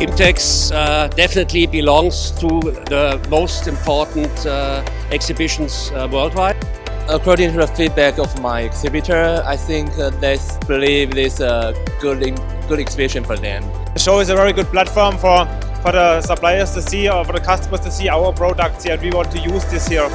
Imtex definitely belongs to the most important exhibitions worldwide. According to the feedback of my exhibitor, I think they believe this is a good exhibition for them. The show is a very good platform for the suppliers to see or for the customers to see our products here, and we want to use this here.